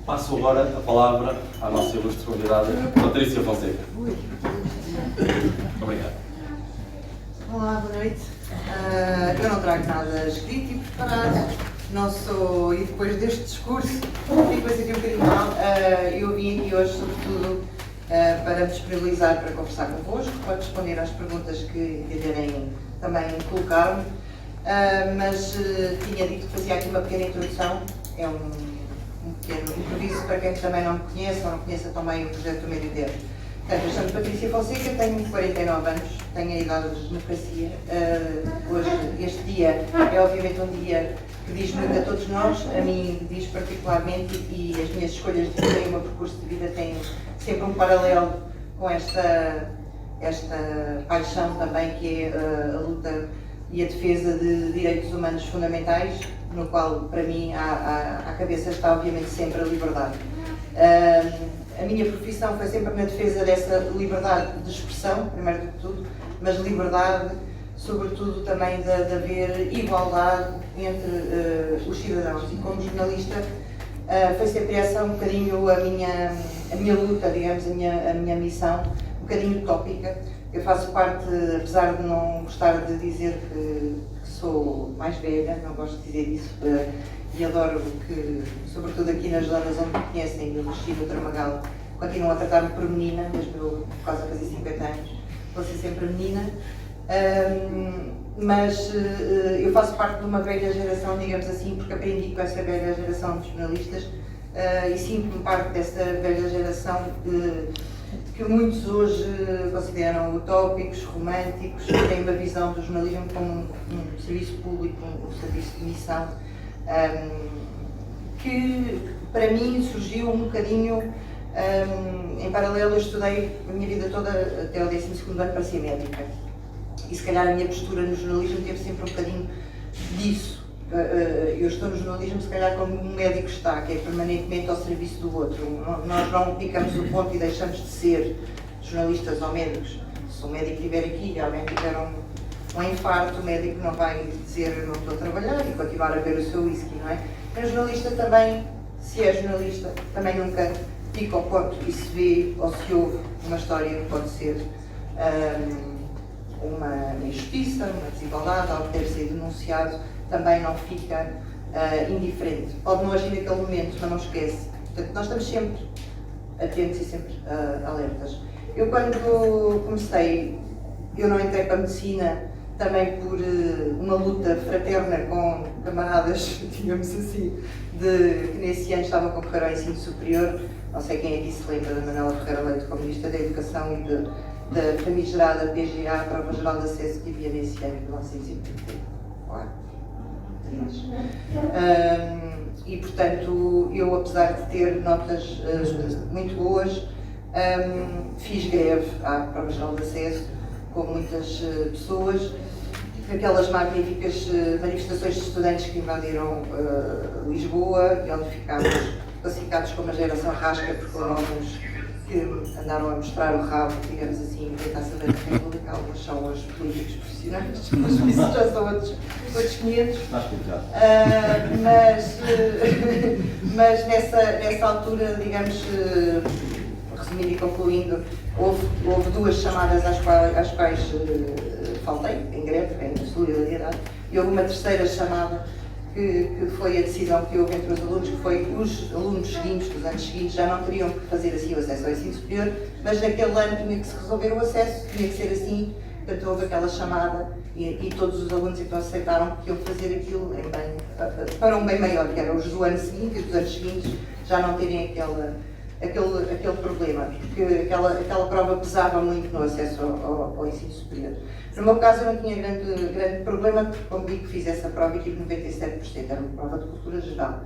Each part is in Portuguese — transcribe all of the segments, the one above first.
Passo agora a palavra à nossa ilustre convidada, Patrícia Fonseca. Obrigado. Olá, boa noite. Eu não trago nada escrito e preparado. Não sou, e depois deste discurso, fico a sentir um bocadinho mal. Eu vim aqui hoje, sobretudo, para me disponibilizar para conversar convosco, para responder às perguntas que entenderem também colocar-me. Mas tinha dito que fazia aqui uma pequena introdução. É um pequeno improviso para quem também não me conhece ou não conheça também o projeto do Médio Termo. Portanto, eu chamo-me Patrícia Fonseca, tenho 49 anos, tenho a idade de democracia. Hoje, este dia é obviamente um dia que diz muito a todos nós, a mim diz particularmente, e as minhas escolhas de vida e o meu percurso de vida têm sempre um paralelo com esta paixão também que é a luta e a defesa de direitos humanos fundamentais, no qual, para mim, à cabeça está obviamente sempre a liberdade. A minha profissão foi sempre na defesa dessa liberdade de expressão, primeiro do que tudo, mas liberdade, sobretudo também de haver igualdade entre os cidadãos. E como jornalista, foi sempre essa um bocadinho a minha luta, digamos, a minha missão, um bocadinho utópica. Eu faço parte, apesar de não gostar de dizer que sou mais velha, não gosto de dizer isso, e adoro que, sobretudo aqui nas zonas onde me conhecem, eu nasci no Tramagal, continuam a tratar-me por menina, mesmo eu, por causa de fazer 50 anos, vou ser sempre menina, mas eu faço parte de uma velha geração, digamos assim, porque aprendi com essa velha geração de jornalistas e sinto-me parte dessa velha geração que muitos hoje consideram utópicos, românticos, que têm uma visão do jornalismo como um serviço público, um serviço de missão, que para mim surgiu um bocadinho em paralelo. Eu estudei a minha vida toda até o 12º ano para ser médica e se calhar a minha postura no jornalismo teve sempre um bocadinho disso. Eu estou no jornalismo se calhar como um médico está, que é permanentemente ao serviço do outro. Nós não picamos o ponto e deixamos de ser jornalistas ou médicos. Se um médico estiver aqui e alguém tiver um infarto, o médico não vai dizer eu não estou a trabalhar e continuar a ver o seu whisky, não é? Mas o jornalista também, se é jornalista, também nunca pica ao ponto e se vê ou se ouve uma história que pode ser uma injustiça, uma desigualdade, algo que deve ser denunciado, também não fica indiferente. Pode não agir naquele momento, mas não esquece. Portanto, nós estamos sempre atentos e sempre alertas. Eu, quando comecei, eu não entrei para a medicina também por uma luta fraterna com camaradas, digamos assim, que nesse ano estavam a concorrer ao ensino superior. Não sei quem aqui se lembra da Manuela Ferreira Leite como Ministra da Educação e da famigerada PGA, a Prova Geral de Acesso, que havia nesse ano de 1984. E portanto, eu, apesar de ter notas muito boas, fiz greve à Prova Geral de Acesso, como muitas pessoas, aquelas magníficas manifestações de estudantes que invadiram Lisboa e onde ficámos classificados como a geração rasca, porque foram alguns que andaram a mostrar o rabo, digamos assim, tentar saber da República. Alguns são os políticos profissionais, mas isso já são outros 500. Mas nessa altura, digamos, resumindo e concluindo, houve duas chamadas às quais faltei, em greve, em solidariedade, e houve uma terceira chamada que foi a decisão que houve entre os alunos, que foi os alunos seguintes, dos anos seguintes, já não teriam que fazer assim o acesso ao ensino superior, mas naquele ano tinha que se resolver o acesso, tinha que ser assim. Portanto, houve aquela chamada e todos os alunos então aceitaram que iam fazer aquilo para um bem maior, que era os do ano seguinte e os anos seguintes já não terem aquele problema, porque aquela prova pesava muito no acesso ao ensino superior. No meu caso, eu não tinha grande problema, porque, como digo, fiz essa prova e tive 97%, era uma prova de cultura geral.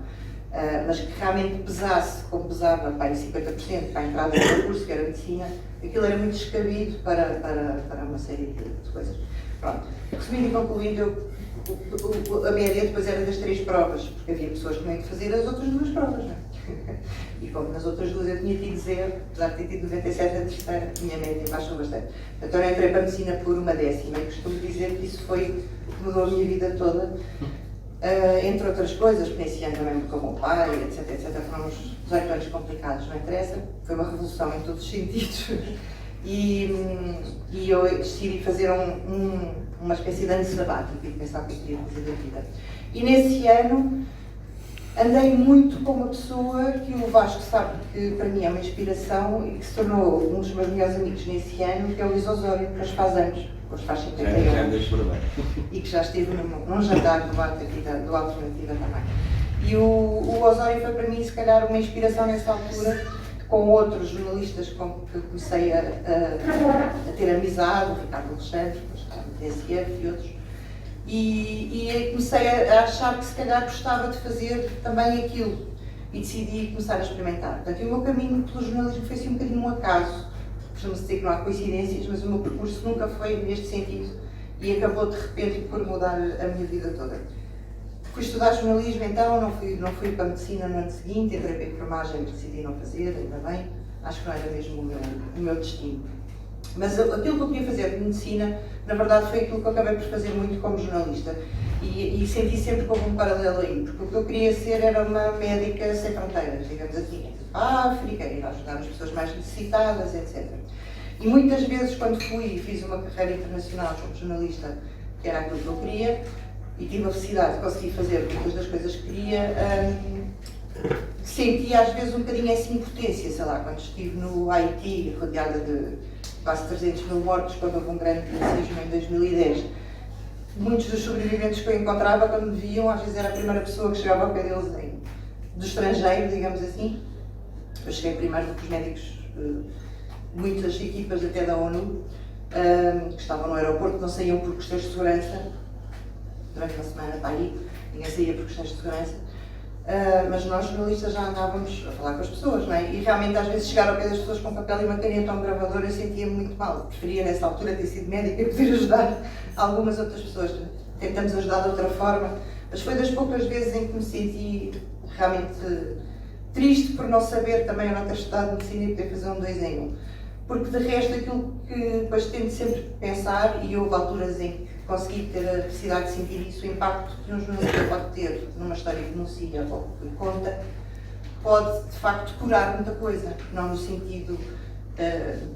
Mas que realmente pesasse, como pesava, em 50% para a entrada no curso, que era medicina, aquilo era muito descabido para uma série de coisas. Pronto. Resumindo e concluindo, a média depois era das 3 provas, porque havia pessoas que tinham que fazer as outras 2 provas, não é? E como nas outras 2 eu tinha tido 0, apesar de ter tido 97 na terceira, a minha média baixou bastante. Então eu entrei para a medicina por 1/10 e costumo dizer que isso foi o que mudou a minha vida toda. Entre outras coisas, nesse ano também com o meu pai, etc. Foram uns 18 anos complicados, não interessa. Foi uma revolução em todos os sentidos. E eu decidi fazer uma espécie de ano sabático e pensar o que eu queria fazer da vida. E nesse ano andei muito com uma pessoa que o Vasco sabe que para mim é uma inspiração e que se tornou um dos meus melhores amigos nesse ano, que é o Luís Osório, que hoje faz anos, hoje faz 51 anos, e que já esteve num jantar do Arte aqui do Alternativa também. E o Osório foi para mim, se calhar, uma inspiração nessa altura, com outros jornalistas com que eu comecei a ter amizade, o Ricardo Alexandre, o TSF e outros. E comecei a achar que se calhar gostava de fazer também aquilo e decidi começar a experimentar. Portanto, o meu caminho pelo jornalismo foi assim um bocadinho um acaso. Costuma-se dizer que não há coincidências, mas o meu percurso nunca foi neste sentido e acabou de repente por mudar a minha vida toda. Fui estudar jornalismo então, não fui para a medicina no ano seguinte, entrei para a enfermagem, decidi não fazer, ainda bem, acho que não era mesmo o meu destino. Mas aquilo que eu queria fazer de medicina, na verdade, foi aquilo que eu acabei por fazer muito como jornalista. E senti sempre como um paralelo aí, porque o que eu queria ser era uma médica sem fronteiras, digamos assim, a África, ir ajudar as pessoas mais necessitadas, etc. E muitas vezes, quando fui e fiz uma carreira internacional como jornalista, que era aquilo que eu queria, e tive a felicidade de conseguir fazer muitas das coisas que queria, senti às vezes um bocadinho essa impotência, sei lá, quando estive no Haiti, rodeada de quase 300 mil mortos, quando houve um grande sismo em 2010. Muitos dos sobreviventes que eu encontrava, quando me viam, às vezes era a primeira pessoa que chegava ao pé deles do estrangeiro, digamos assim. Eu cheguei primeiro do que os médicos, muitas equipas até da ONU, que estavam no aeroporto, não saíam por questões de segurança, durante uma semana para aí, ninguém saía por questões de segurança. Mas nós jornalistas já andávamos a falar com as pessoas, não é? E realmente às vezes chegar ao pé das pessoas com papel e uma caneta ou um gravador eu sentia-me muito mal. Preferia nessa altura ter sido médica e poder ajudar algumas outras pessoas. Tentamos ajudar de outra forma, mas foi das poucas vezes em que me senti realmente triste por não saber também a não ter estudado medicina e poder fazer um 2 em 1. Porque de resto aquilo que depois tento sempre pensar, e houve alturas em que consegui ter a necessidade de sentir isso, o impacto que um jornalista pode ter numa história que denuncia ou que conta, pode de facto curar muita coisa, não no sentido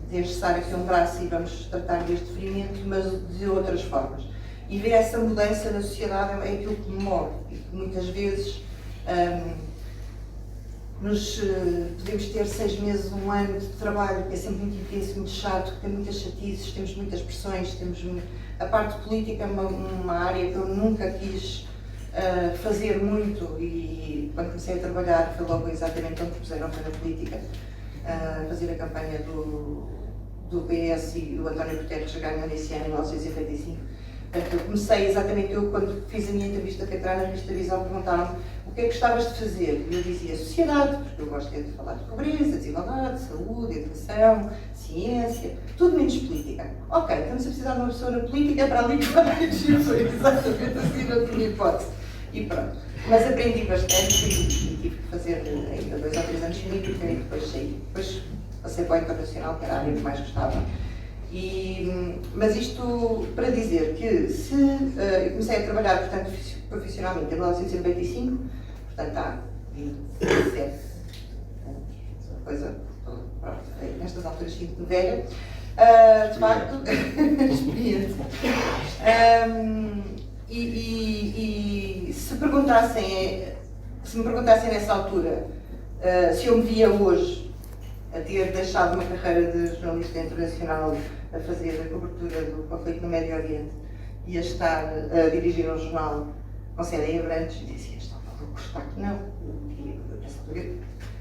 de engessar aqui um braço e vamos tratar deste ferimento, mas de outras formas. E ver essa mudança na sociedade é aquilo que me move e que muitas vezes podemos ter 6 meses, 1 ano de trabalho que é sempre muito intenso, muito chato, que tem muitas chatices, temos muitas pressões, a parte política é uma área que eu nunca quis fazer muito e quando comecei a trabalhar foi logo exatamente onde puseram para a política, fazer a campanha do PS e o António Guterres ganhou nesse ano, em 1955. Portanto, eu comecei exatamente, quando fiz a minha entrevista para entrar na revista Visão, perguntaram-me o que é que gostavas de fazer? E eu dizia sociedade, porque eu gosto de falar de pobreza, desigualdade, saúde, educação, ciência, tudo menos política. Ok, estamos a precisar de uma pessoa na política para ali que vai agir, foi exatamente assim, não tinha hipótese. E pronto. Mas aprendi bastante e tive que fazer ainda 2 ou 3 anos de política e depois saí. Depois passei para o internacional, que era a área que mais gostava. Mas isto para dizer que eu comecei a trabalhar, portanto, profissionalmente em 1995, portanto há 27 anos, uma coisa, pronto, nestas alturas sinto-me velha, de facto, experiente. E se me perguntassem nessa altura se eu me via hoje a ter deixado uma carreira de jornalista internacional a fazer a cobertura do conflito no Médio Oriente e a estar a dirigir um jornal com sede em Abrantes, e disse, está maluco, está aqui não.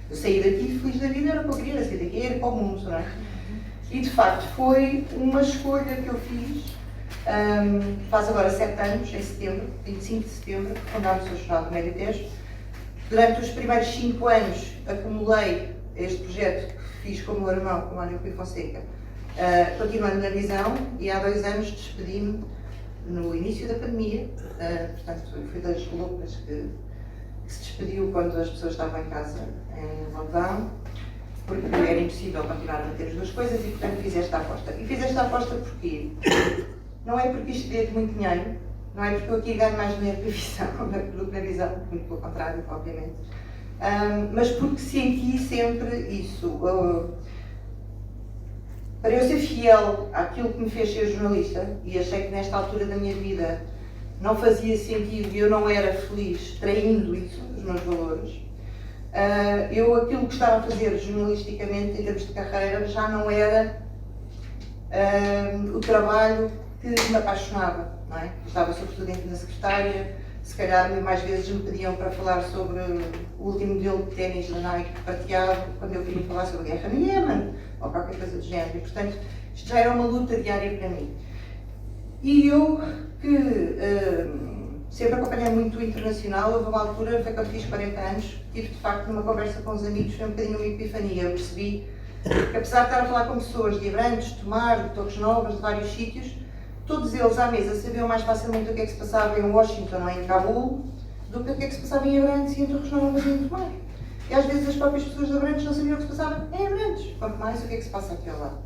Eu saí daqui feliz da vida, era o que eu queria, sair daqui era para o mundo, não é? E de facto foi uma escolha que eu fiz, faz agora 7 anos, em setembro, 25 de setembro, fundámos o Jornal do Médio Tejo. Durante os primeiros 5 anos acumulei este projeto que fiz com o meu irmão, com o Mário Rui Fonseca, continuando na Visão, e há 2 anos despedi-me no início da pandemia, portanto fui das loucas que se despediu quando as pessoas estavam em casa em lockdown, porque era impossível continuar a manter as 2 coisas e portanto fiz esta aposta. E fiz esta aposta porque não é porque isto dê muito dinheiro, Não é porque eu aqui ganho mais dinheiro que a visão, do que na visão, muito pelo contrário, obviamente. Mas porque senti sempre isso. Para eu ser fiel àquilo que me fez ser jornalista, e achei que nesta altura da minha vida não fazia sentido e eu não era feliz traindo isso, os meus valores, aquilo que estava a fazer jornalisticamente, em termos de carreira, já não era o trabalho que me apaixonava, não é? Estava sobretudo na secretária, se calhar mais vezes me pediam para falar sobre o último modelo de ténis da Nike prateado, quando eu queria falar sobre a guerra no Iémen, ou qualquer coisa do género, e portanto isto já era uma luta diária para mim. E eu, que sempre acompanhei muito o internacional, houve uma altura, foi quando fiz 40 anos, tive de facto numa conversa com os amigos, foi um bocadinho uma epifania. Eu percebi que apesar de estar a falar com pessoas de Abrantes, de Tomar, de Torres Novas, de vários sítios, todos eles à mesa sabiam mais facilmente o que é que se passava em Washington ou em Cabul do que o que é que se passava em Abrantes e em Torres Novas e em Tomar. E às vezes as próprias pessoas de Abrantes não sabiam o que se passava em Abrantes, quanto mais o que é que se passa aqui ao lado.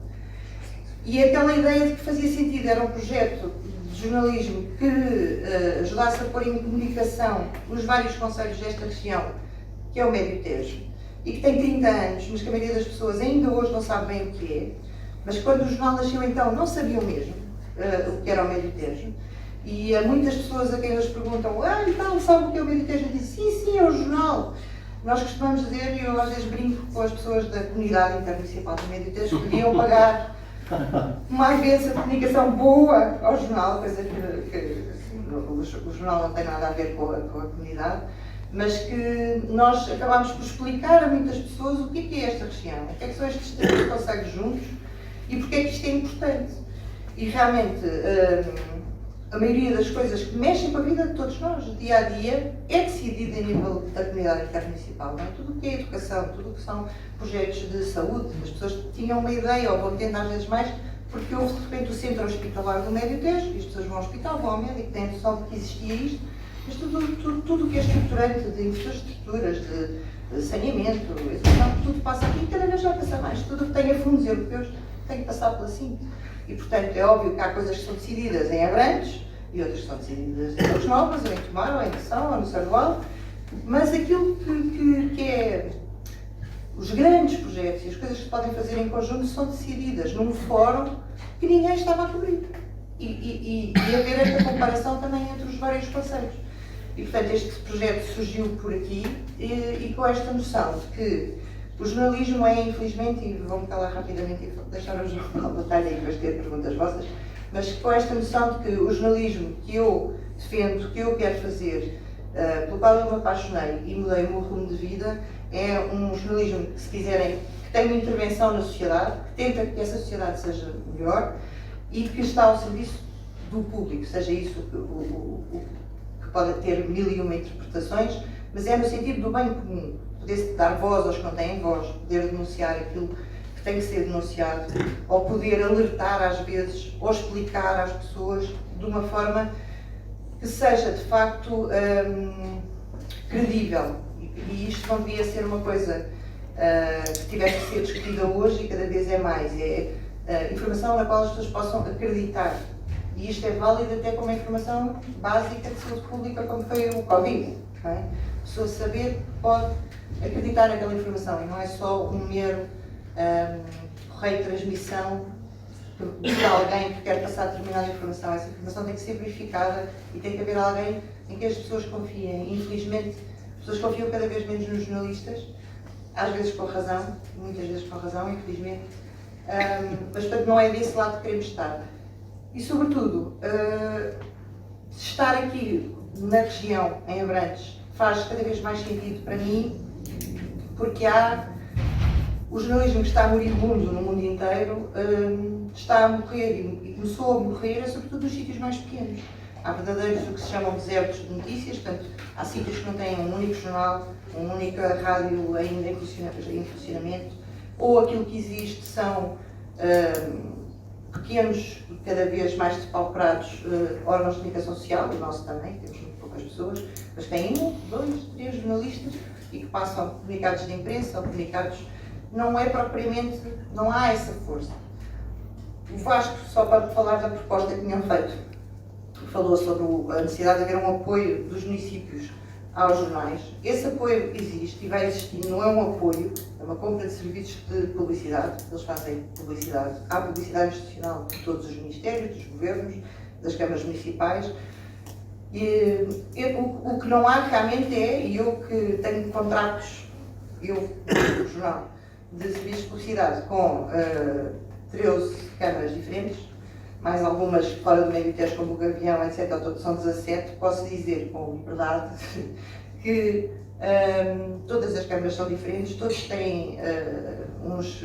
E aquela ideia de que fazia sentido, era um projeto de jornalismo que ajudasse a pôr em comunicação os vários concelhos desta região, que é o Médio Tejo, e que tem 30 anos, mas que a maioria das pessoas ainda hoje não sabe bem o que é, mas quando o jornal nasceu então não sabiam mesmo o que era o Médio Tejo. E há muitas pessoas a quem eles perguntam, então sabe o que é o Médio Tejo? Eu disse, sim, é o jornal. Nós costumamos dizer, e eu às vezes brinco com as pessoas da comunidade intermunicipal do Médio Tejo, que deviam pagar uma agência de comunicação boa ao jornal, coisa que o jornal não tem nada a ver com a comunidade, mas que nós acabámos por explicar a muitas pessoas o que é esta região, o que é que são estes três concelhos juntos e porque é que isto é importante. E realmente a maioria das coisas que mexem com a vida de todos nós, dia a dia, é decidida a nível da comunidade intermunicipal. Não é? Tudo o que é educação, tudo o que são projetos de saúde, as pessoas tinham uma ideia, ou vão tendo às vezes mais, porque houve de repente o centro hospitalar do Médio Tejo, e as pessoas vão ao hospital, vão ao médico, têm noção de que existia isto, mas tudo o que é estruturante de infraestruturas, de saneamento, educação, tudo passa aqui e cada vez vai passar mais. Tudo o que tenha fundos europeus tem que passar pela cinta. E, portanto, é óbvio que há coisas que são decididas em Abrantes e outras que são decididas em Torres Novas, ou em Tomar, ou em Nação, ou no Sardual, mas aquilo que é os grandes projetos e as coisas que se podem fazer em conjunto são decididas num fórum que ninguém estava a cobrir. E haver esta comparação também entre os vários concelhos. E, portanto, este projeto surgiu por aqui e com esta noção de que o jornalismo é, infelizmente, e vou-me calar rapidamente e deixar o jornal de batalha e depois ter perguntas vossas, mas com esta noção de que o jornalismo que eu defendo, que eu quero fazer, pelo qual eu me apaixonei e mudei o meu rumo de vida, é um jornalismo que, se quiserem, que tem uma intervenção na sociedade, que tenta que essa sociedade seja melhor e que está ao serviço do público, seja isso que pode ter mil e uma interpretações, mas é no sentido do bem comum. Poder dar voz aos que não têm voz, poder denunciar aquilo que tem que ser denunciado, ou poder alertar às vezes, ou explicar às pessoas de uma forma que seja de facto credível. E isto não devia ser uma coisa que tivesse que ser discutida hoje e cada vez é mais. É informação na qual as pessoas possam acreditar. E isto é válido até como informação básica de saúde pública, como foi o Covid. Não é? A pessoa saber que pode acreditar naquela informação e não é só um mero correio de transmissão de alguém que quer passar determinada informação. Essa informação tem que ser verificada e tem que haver alguém em que as pessoas confiem. Infelizmente, as pessoas confiam cada vez menos nos jornalistas, às vezes com razão, muitas vezes com razão, infelizmente, mas portanto não é desse lado que queremos estar. E sobretudo, estar aqui na região, em Abrantes, faz cada vez mais sentido para mim, porque o jornalismo que está moribundo no mundo inteiro está a morrer e começou a morrer, sobretudo nos sítios mais pequenos. Há verdadeiros o que se chamam desertos de notícias, portanto, há sítios que não têm um único jornal, uma única rádio ainda em funcionamento, ou aquilo que existe são pequenos, cada vez mais depauperados órgãos de comunicação social, o nosso também, temos muito poucas pessoas, mas têm 1, 2, 3 jornalistas e que passam comunicados de imprensa ou comunicados, não é propriamente, não há essa força. O Vasco, só para falar da proposta que tinham feito, falou sobre a necessidade de haver um apoio dos municípios aos jornais. Esse apoio existe e vai existir, não é um apoio, é uma compra de serviços de publicidade. Eles fazem publicidade. Há publicidade institucional de todos os ministérios, dos governos, das câmaras municipais. E o que não há realmente é, e eu que tenho contratos, eu, o jornal, de serviços de publicidade com 13 câmaras diferentes, mais algumas fora do meio texto, como o Gavião, etc., todos são 17, posso dizer com liberdade que todas as câmaras são diferentes, todos têm uns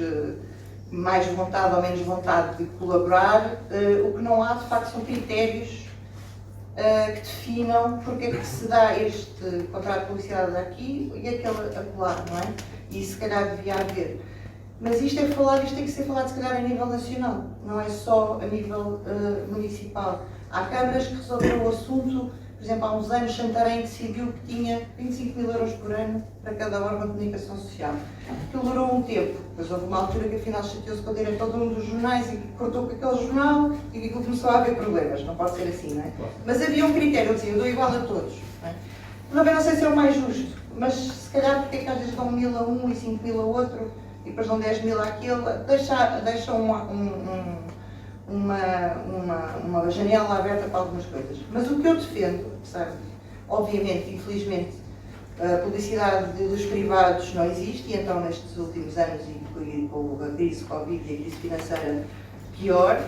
mais vontade ou menos vontade de colaborar. O que não há, de facto, são critérios que definam porque é que se dá este contrato de publicidade aqui e aquele acolá, não é? E se calhar devia haver. Mas isto tem que ser falado se calhar a nível nacional, não é só a nível municipal. Há câmaras que resolveram o assunto, por exemplo, há uns anos Santarém decidiu que tinha 25 mil euros por ano para cada órgão de comunicação social. Aquilo durou um tempo, depois houve uma altura que afinal chateou-se com o diretor de um dos jornais e cortou com aquele jornal e que começou a haver problemas, não pode ser assim, não é? Mas havia um critério, eu dizia, eu dou igual a todos. Não é? Não sei se é o mais justo, mas se calhar porque é que às vezes dão 1000 a um e 5000 a outro, e depois dão 10 mil àquele, deixam uma janela aberta para algumas coisas. Mas o que eu defendo, sabe, obviamente, infelizmente, a publicidade dos privados não existe, e então nestes últimos anos, e com a crise Covid e a crise financeira pior,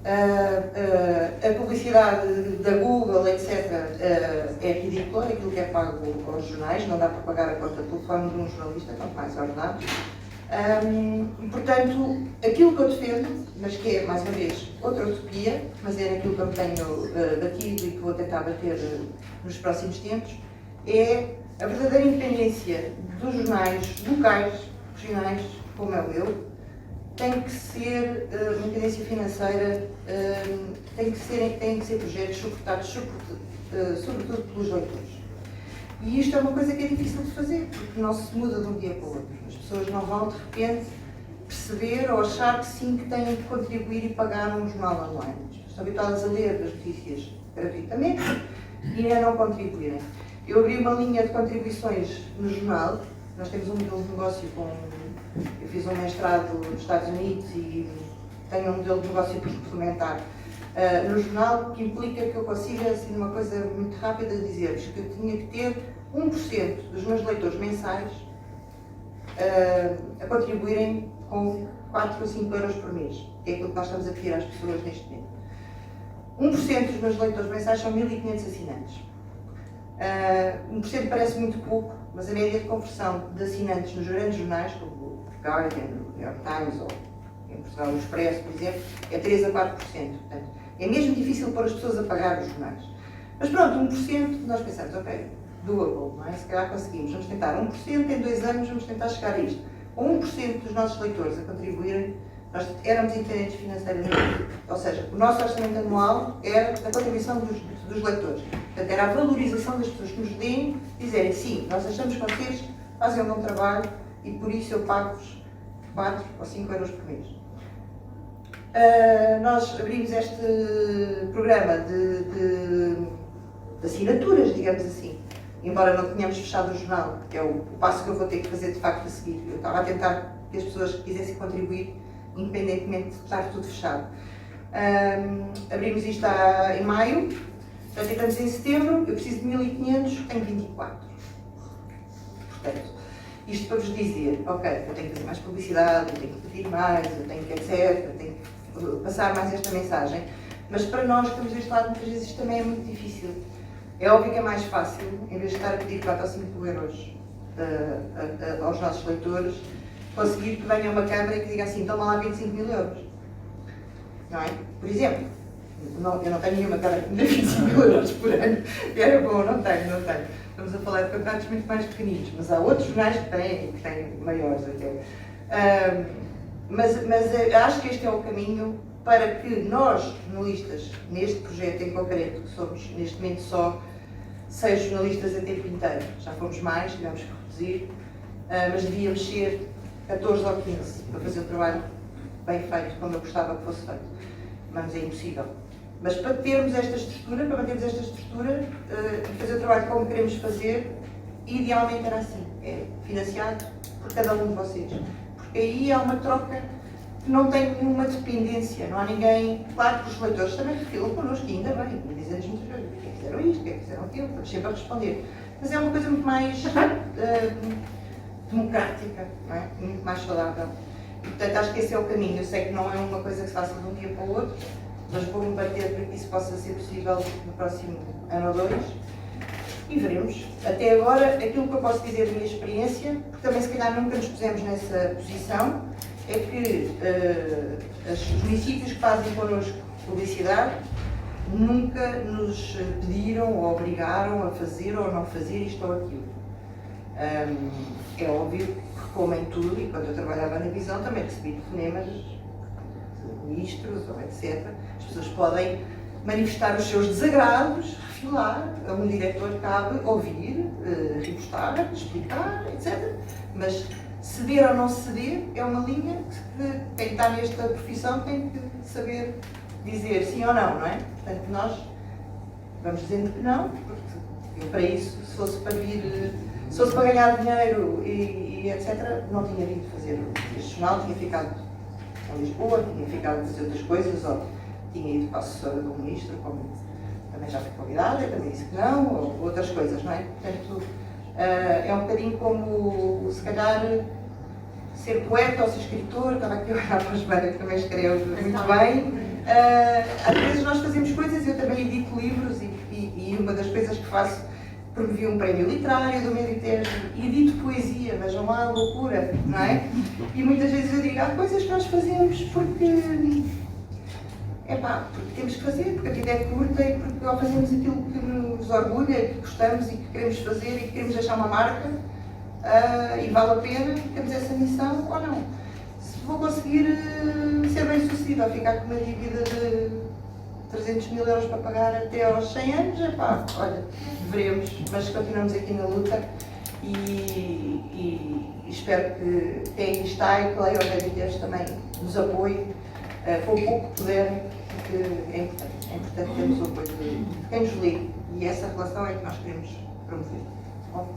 a publicidade da Google, etc., é ridícula, aquilo que é pago aos jornais, não dá para pagar a conta de telefone de um jornalista, quanto mais aos dados. Portanto, aquilo que eu defendo, mas que é, mais uma vez, outra utopia, mas é naquilo que eu me tenho batido e que vou tentar bater nos próximos tempos, é a verdadeira independência dos jornais locais, regionais, como é o meu. Tem que ser uma independência financeira, tem que ser projetos suportados sobretudo pelos leitores. E isto é uma coisa que é difícil de fazer, porque não se muda de um dia para o outro. As pessoas não vão, de repente, perceber ou achar que sim, que têm que contribuir e pagar um jornal online. As pessoas estão habituadas a ler as notícias gratuitamente e ainda não contribuírem. Eu abri uma linha de contribuições no jornal. Nós temos um modelo de negócio eu fiz um mestrado nos Estados Unidos e tenho um modelo de negócio para implementar no jornal, que implica que eu consiga, assim, uma coisa muito rápida, dizer-vos que eu tinha que ter 1% dos meus leitores mensais a contribuírem com 4 ou 5 euros por mês, que é aquilo que nós estamos a pedir às pessoas neste momento. 1% dos meus leitores mensais são 1500 assinantes. 1% parece muito pouco, mas a média de conversão de assinantes nos grandes jornais, como o Guardian, o New York Times ou em Portugal o Expresso, por exemplo, é 3 a 4%. Portanto, é mesmo difícil pôr as pessoas a pagar os jornais. Mas pronto, 1%, nós pensamos, ok, doable, não é? Se calhar conseguimos. Vamos tentar 1%, em 2 anos vamos tentar chegar a isto. Com 1% dos nossos leitores a contribuírem, nós éramos independentes financeiramente. Ou seja, o nosso orçamento anual era a contribuição dos leitores. Portanto, era a valorização das pessoas que nos deem, dizerem, sim, nós achamos que vocês fazem um bom trabalho e por isso eu pago-vos 4 ou 5 euros por mês. Nós abrimos este programa de assinaturas, digamos assim, embora não tenhamos fechado o jornal, que é o passo que eu vou ter que fazer de facto a seguir. Eu estava a tentar que as pessoas quisessem contribuir, independentemente de estar tudo fechado. Abrimos isto em maio, já estamos em setembro, eu preciso de 1500, tenho 24. Portanto, isto para vos dizer, ok, eu tenho que fazer mais publicidade, eu tenho que pedir mais, eu tenho que etc, eu tenho que passar mais esta mensagem, mas para nós que estamos deste lado, muitas vezes isto também é muito difícil. É óbvio que é mais fácil, em vez de estar a pedir 4 ou 5 euros aos nossos leitores, conseguir que venha uma câmara e que diga assim, toma lá 25 mil euros. Não é? Por exemplo, eu não tenho nenhuma câmara que me dê 25 mil euros por ano. Era bom, não tenho. Estamos a falar de contratos muito mais pequeninos, mas há outros jornais que têm maiores até. Mas acho que este é o caminho para que nós, jornalistas, neste projeto em concreto, que somos neste momento só 6 jornalistas a tempo inteiro, já fomos mais, tivemos que reduzir, mas devíamos ser 14 ou 15 para fazer o trabalho bem feito, como eu gostava que fosse feito. Mas é impossível. Mas para termos esta estrutura, para mantermos esta estrutura e fazer o trabalho como queremos fazer, idealmente era assim, é financiado por cada um de vocês. Porque aí há uma troca que não tem nenhuma dependência, não há ninguém. Claro que os leitores também refilam connosco, e ainda bem, e dizem-nos muitas vezes porque é que fizeram isto, porque é que fizeram aquilo, estamos sempre a responder. Mas é uma coisa muito mais democrática, não é? Muito mais saudável. E, portanto, acho que esse é o caminho. Eu sei que não é uma coisa que se faça de um dia para o outro, mas vou-me bater para que isso possa ser possível no próximo ano ou dois. E veremos. Até agora, aquilo que eu posso dizer da minha experiência, porque também se calhar nunca nos pusemos nessa posição, é que os municípios que fazem connosco publicidade nunca nos pediram ou obrigaram a fazer ou não fazer isto ou aquilo. É óbvio que, como em tudo, e quando eu trabalhava na visão, também recebi telefonemas de ministros ou etc. As pessoas podem manifestar os seus desagrados, refilar, a um diretor cabe ouvir, repostar, explicar, etc. Mas ceder ou não ceder é uma linha que quem está nesta profissão tem que saber dizer sim ou não, não é? Portanto, nós vamos dizendo que não, porque eu, para isso, se fosse para ganhar dinheiro e etc., não tinha vindo fazer este jornal, tinha ficado em Lisboa, tinha ficado a fazer outras coisas, ou tinha ido para a assessora do ministro, como também já fui convidada, também disse que não, ou outras coisas, não é? Portanto, é um bocadinho como, se calhar, ser poeta ou ser escritor, estava aqui a olhar para a Joana, que também escreve muito bem. Às vezes nós fazemos coisas, eu também edito livros e uma das coisas que faço, promovi um prémio literário do Meditejo e edito poesia, vejam lá a loucura, não é? E muitas vezes eu digo, há coisas que nós fazemos porque temos que fazer, porque a vida é curta e porque ou fazemos aquilo que nos orgulha e que gostamos e que queremos fazer e que queremos deixar uma marca e vale a pena, temos essa missão ou não. Se vou conseguir ser bem sucedido ou ficar com uma dívida de 300 mil euros para pagar até aos 100 anos, olha, veremos, mas continuamos aqui na luta e espero que quem aqui está e que leia o Meditejo também nos apoie, com o pouco que puderem, porque é importante termos o apoio de quem nos lê e essa relação é que nós queremos promover. Bom.